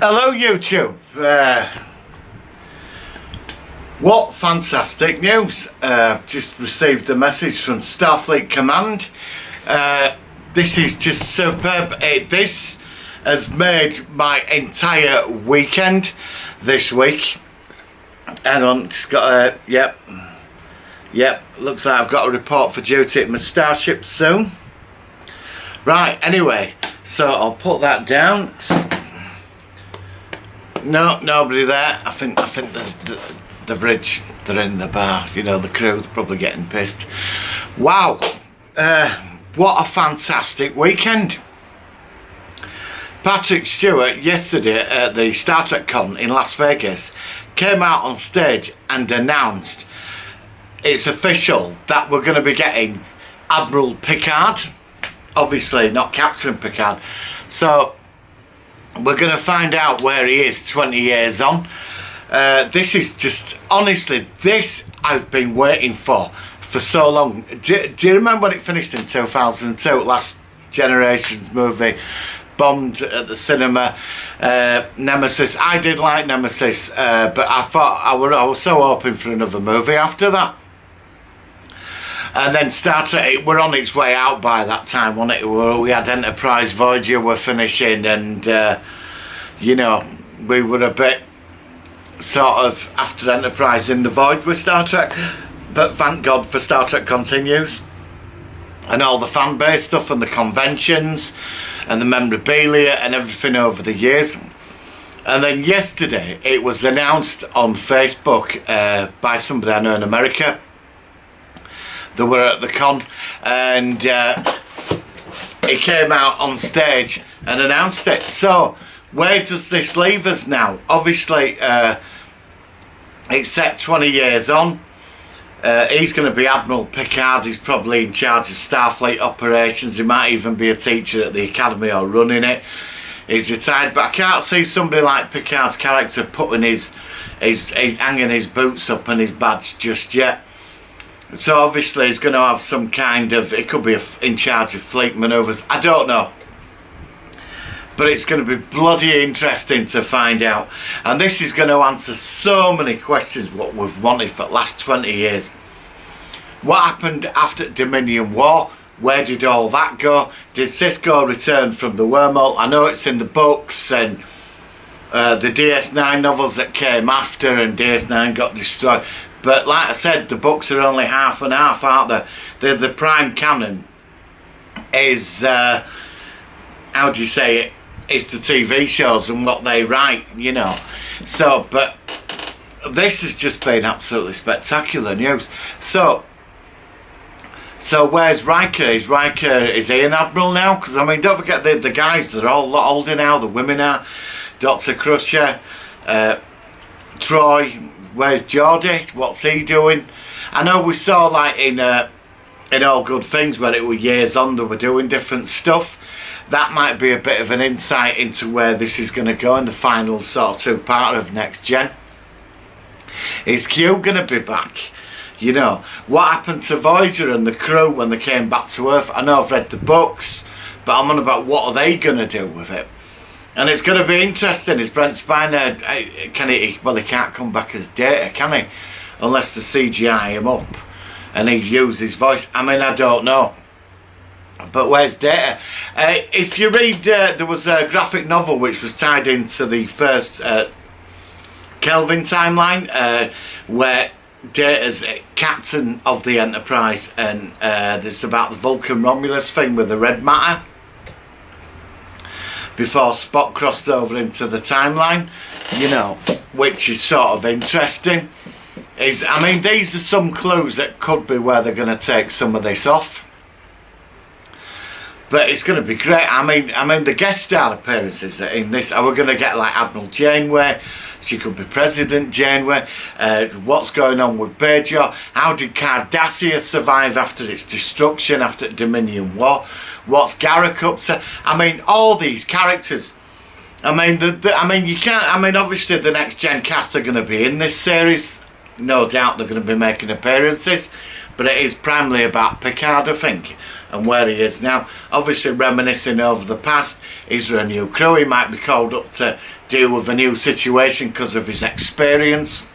Hello YouTube. What fantastic news. Just received a message from Starfleet Command. This is just superb. This has made my entire weekend this week. Hang on, just got a, yep, looks like I've got a report for duty at my starship soon. Right, anyway, so I'll put that down. No, nobody there. I think there's the bridge. They're in the bar. You know, the crew. They're probably getting pissed. Wow, what a fantastic weekend. Patrick Stewart yesterday at the Star Trek Con in Las Vegas came out on stage and announced it's official that we're going to be getting Admiral Picard. Obviously not Captain Picard. So we're going to find out where he is 20 years on. This is just, honestly, this I've been waiting for so long. Do you remember when it finished in 2002, Last Generation movie, bombed at the cinema, Nemesis. I did like Nemesis, but I thought I was so hoping for another movie after that. And then Star Trek, we're on its way out by that time, wasn't it? We had Enterprise, Voyager were finishing, and you know, we were a bit sort of after Enterprise in the void with Star Trek. But thank God for Star Trek Continues and all the fan base stuff and the conventions and the memorabilia and everything over the years. And then yesterday it was announced on Facebook by somebody I know in America. They were at the con, and he came out on stage and announced it. So where does this leave us now? Obviously it's set 20 years on. He's going to be Admiral Picard. He's probably in charge of Starfleet operations. He might even be a teacher at the academy or running it. He's retired, but I can't see somebody like Picard's character putting his hanging his boots up and his badge just yet. So obviously he's going to have some kind of, it could be in charge of fleet manoeuvres, I don't know. But it's going to be bloody interesting to find out. And this is going to answer so many questions what we've wanted for the last 20 years. What happened after Dominion War? Where did all that go? Did Sisko return from the wormhole? I know it's in the books and the DS9 novels that came after, and DS9 got destroyed. But like I said, the books are only half and half, aren't they? The prime canon is, how do you say it? It's the TV shows and what they write, you know. So, but this has just been absolutely spectacular news. So where's Riker? Is he an admiral now? Because I mean, don't forget the guys, they're all a lot older now. The women are. Dr. Crusher, Troy. Where's Geordi? What's he doing? I know we saw like in All Good Things where it were years on, they were doing different stuff. That might be a bit of an insight into where this is going to go in the final sort of two-part of Next Gen. Is Q going to be back? You know, what happened to Voyager and the crew when they came back to Earth? I know I've read the books, but I'm on about what are they going to do with it? And it's going to be interesting. Is Brent Spiner, well, he can't come back as Data, can he? Unless the CGI him up and he uses his voice. I mean, I don't know. But where's Data? If you read, there was a graphic novel which was tied into the first Kelvin timeline, where Data's captain of the Enterprise, and it's about the Vulcan Romulus thing with the red matter. Before Spock crossed over into the timeline, you know, which is sort of interesting. I mean, these are some clues that could be where they're going to take some of this off. But it's going to be great. I mean, the guest star appearances in this, are we going to get like Admiral Janeway? She could be President Janeway. What's going on with Bajor? How did Cardassia survive after its destruction, after Dominion War? What's Garak up to? I mean, all these characters. I mean, you can't. I mean, obviously the Next Gen cast are going to be in this series. No doubt they're going to be making appearances. but it is primarily about Picard, I think, and where he is now. Obviously reminiscing over the past. Is there a new crew? He might be called up to deal with a new situation because of his experience.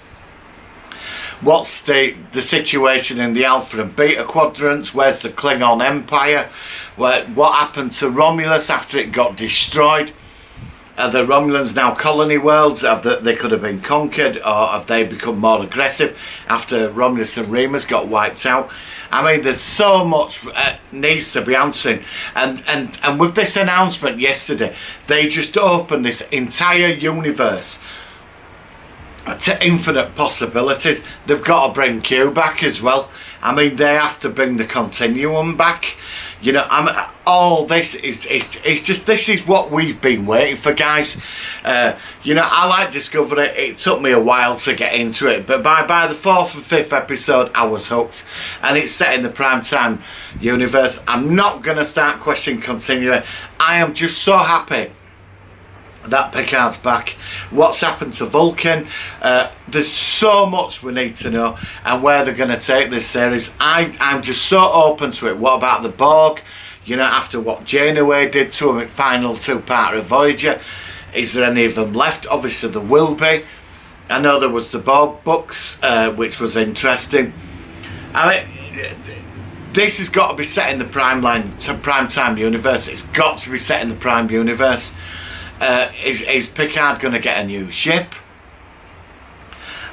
What's the situation in the Alpha and Beta quadrants? Where's the Klingon Empire? What happened to Romulus after it got destroyed? Are the Romulans now colony worlds? They could have been conquered, or have they become more aggressive after Romulus and Remus got wiped out? I mean, there's so much needs to be answering, and with this announcement yesterday, they just opened this entire universe to infinite possibilities. They've got to bring Q back as well. I mean, they have to bring the Continuum back. You know, all this is just, this is what we've been waiting for, guys. You know, I like Discovery. It took me a while to get into it, but by the 4th and 5th episode, I was hooked. And it's set in the primetime universe. I'm not going to start questioning Continuum. I am just so happy that Picard's back. What's happened to Vulcan? There's so much we need to know, and where they're going to take this series. I'm just so open to it. What about the Borg? You know, after what Janeway did to him in final 2-parter of Voyager, is there any of them left? Obviously there will be. I know there was the Borg books, which was interesting. I mean, this has got to be set in the primetime universe. It's got to be set in the Prime universe. Is Picard going to get a new ship?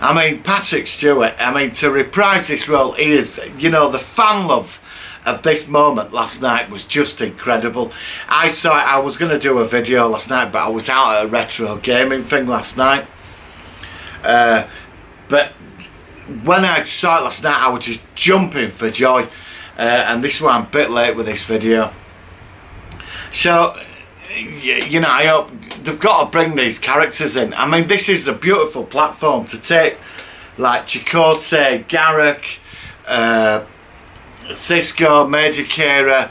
I mean, Patrick Stewart, I mean, to reprise this role, he is, you know, the fan love of this moment last night was just incredible. I saw it, I was going to do a video last night, but I was out at a retro gaming thing last night. But when I saw it last night, I was just jumping for joy. And this is why I'm a bit late with this video. So, you know, I hope they've got to bring these characters in. I mean, this is a beautiful platform to take, like Chakotay, Garak, Sisko, Major Kira,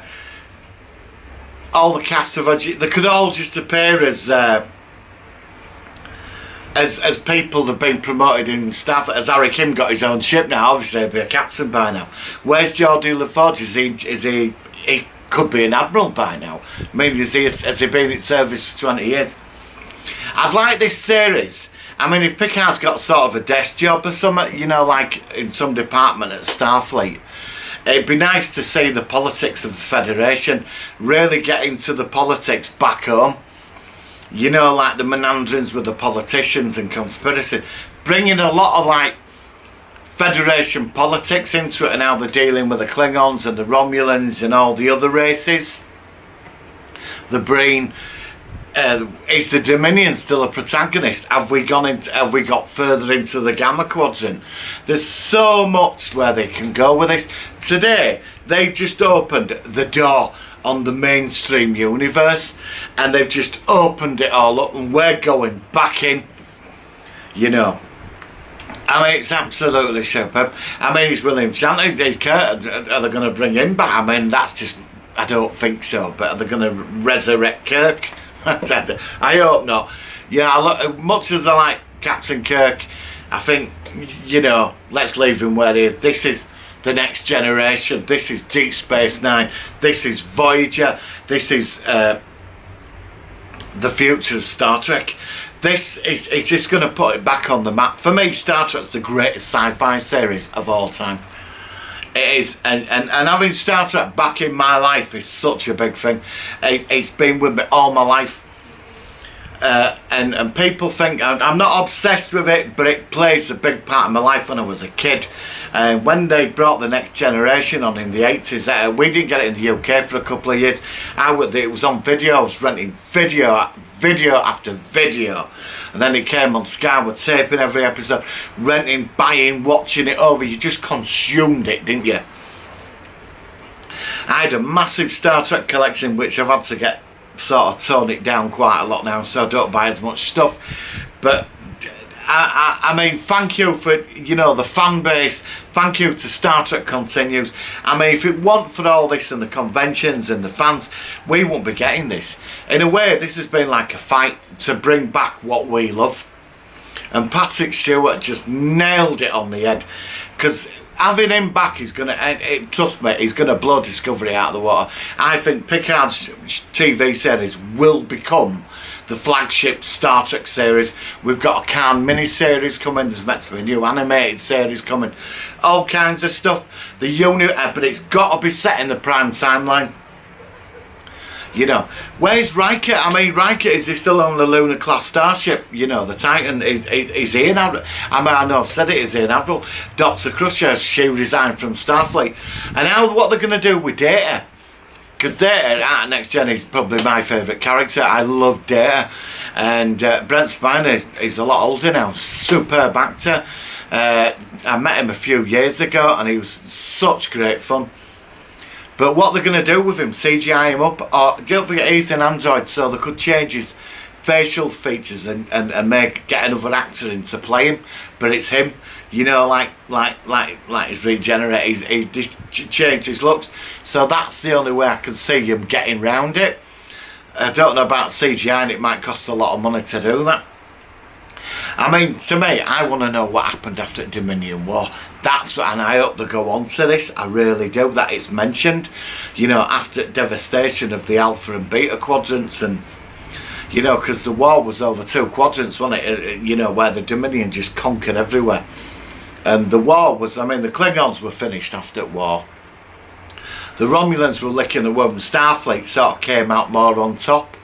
all the cast of they could all just appear as people that've been promoted in staff. As Harry Kim got his own ship now, obviously he'll be a captain by now. Where's Geordie LaForge? Is he could be an admiral by now. I mean, has he been in service for 20 years? I'd like this series. I mean, if Picard's got sort of a desk job or something, you know, like in some department at Starfleet, it'd be nice to see the politics of the Federation, really get into the politics back home. You know, like the menanderings with the politicians and conspiracy. Bringing a lot of, like, Federation politics into it, and how they're dealing with the Klingons and the Romulans and all the other races. The Breen. Is the Dominion still a protagonist? Have we got further into the Gamma Quadrant? There's so much where they can go with this. Today, they've just opened the door on the mainstream universe, and they've just opened it all up, and we're going back in, you know. I mean, it's absolutely superb. I mean, it's William Shatner, he's Kurt. Are they going to bring him back? I mean, that's just, I don't think so, but are they going to resurrect Kirk? I hope not. Yeah, much as I like Captain Kirk, I think, you know, let's leave him where he is. This is the next generation. This is Deep Space Nine. This is Voyager. This is the future of Star Trek. This is just going to put it back on the map. For me, Star Trek's the greatest sci-fi series of all time. It is, and having Star Trek back in my life is such a big thing. It's been with me all my life. And people think I'm not obsessed with it, but it plays a big part of my life when I was a kid. When they brought the Next Generation on in the 80s, we didn't get it in the UK for a couple of years. It was on video. I was renting video after video, and then it came on Sky. We're taping every episode, renting, buying, watching it over. You just consumed it, didn't you? I had a massive Star Trek collection, which I've had to get sort of tone it down quite a lot now, so I don't buy as much stuff. But I mean, thank you for, you know, the fan base. Thank you to Star Trek Continues. I mean, if it weren't for all this and the conventions and the fans, we wouldn't be getting this. In a way, this has been like a fight to bring back what we love. And Patrick Stewart just nailed it on the head. Because having him back is going to, trust me, he's going to blow Discovery out of the water. I think Picard's TV series will become the flagship Star Trek series. We've got a Khan mini-series coming, there's meant to be a new animated series coming, all kinds of stuff. But it's got to be set in the prime timeline. You know, where's Riker? I mean, Riker, is he still on the Lunar class starship? You know, the Titan is he in Admiral? I know I've said it, is he in Admiral? Dr. Crusher, she resigned from Starfleet. And now what they're going to do with Data? Because Data at Next Gen is probably my favourite character. I love Data. And Brent Spiner is a lot older now. Superb actor. I met him a few years ago and he was such great fun. But what they're going to do with him, CGI him up, or don't forget he's an android, so they could change his facial features and get another actor in to play him, but it's him, you know, like he's regenerated, he's changed his looks. So that's the only way I can see him getting round it. I don't know about CGI, and it might cost a lot of money to do that. I mean, to me, I want to know what happened after the Dominion War. That's what, and I hope they go on to this. I really do, that it's mentioned, you know, after devastation of the Alpha and Beta quadrants, and you know, because the war was over 2 quadrants, wasn't it? You know, where the Dominion just conquered everywhere, and the war was, I mean, the Klingons were finished after the war. The Romulans were licking the wound. Starfleet sort of came out more on top,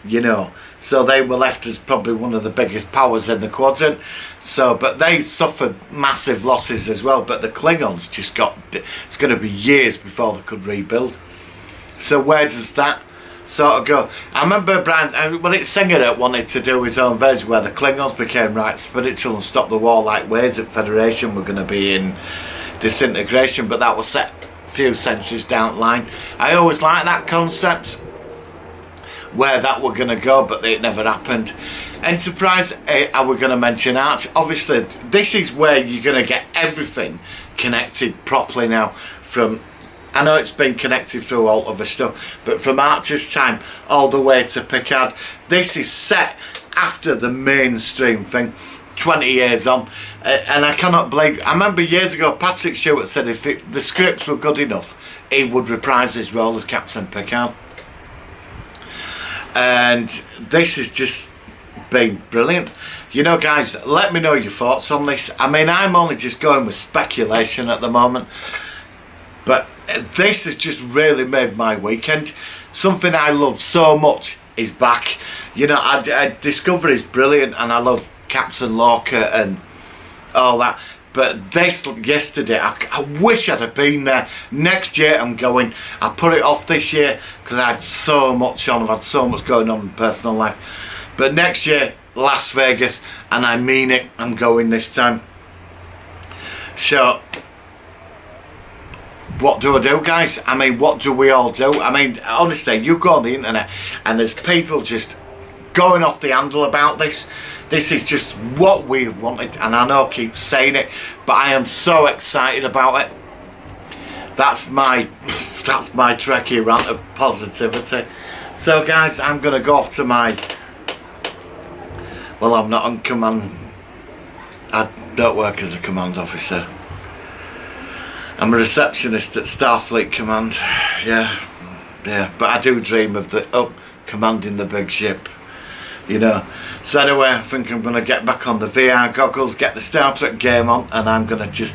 you know. So they were left as probably one of the biggest powers in the quadrant. So, but they suffered massive losses as well. But the Klingons just got, it's going to be years before they could rebuild. So where does that sort of go? I remember Brian, when it's Singer that wanted to do his own version where the Klingons became right spiritual and stopped the war like ways that Federation were going to be in disintegration. But that was set a few centuries down the line. I always liked that concept, where that were going to go, but it never happened. Enterprise, are we going to mention Arch? Obviously, this is where you're going to get everything connected properly now. From, I know it's been connected through all other stuff, but from Archer's time all the way to Picard, this is set after the mainstream thing, 20 years on. And I cannot believe, I remember years ago Patrick Stewart said if the scripts were good enough, he would reprise his role as Captain Picard. And this has just been brilliant. You know, guys, let me know your thoughts on this. I mean, I'm only just going with speculation at the moment, but this has just really made my weekend. Something I love so much is back. You know, I Discovery is brilliant, and I love Captain Lorca and all that. But this, yesterday, I wish I'd have been there. Next year I'm going. I put it off this year because I had so much on. I've had so much going on in personal life. But next year, Las Vegas, and I mean it, I'm going this time. So, what do I do, guys? I mean, what do we all do? I mean, honestly, you go on the internet and there's people just going off the handle about this. This is just what we've wanted, and I know I keep saying it, but I am so excited about it. That's my Trekkie rant of positivity. So guys, I'm going to go off to my, well, I'm not on command, I don't work as a command officer. I'm a receptionist at Starfleet Command, yeah, but I do dream of commanding the big ship. You know, so anyway, I think I'm going to get back on the VR goggles, get the Star Trek game on, and I'm going to just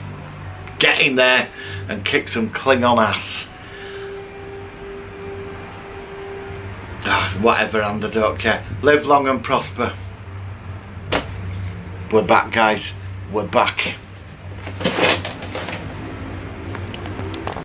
get in there and kick some Klingon ass. Whatever, and I don't care. Live long and prosper. We're back, guys. We're back.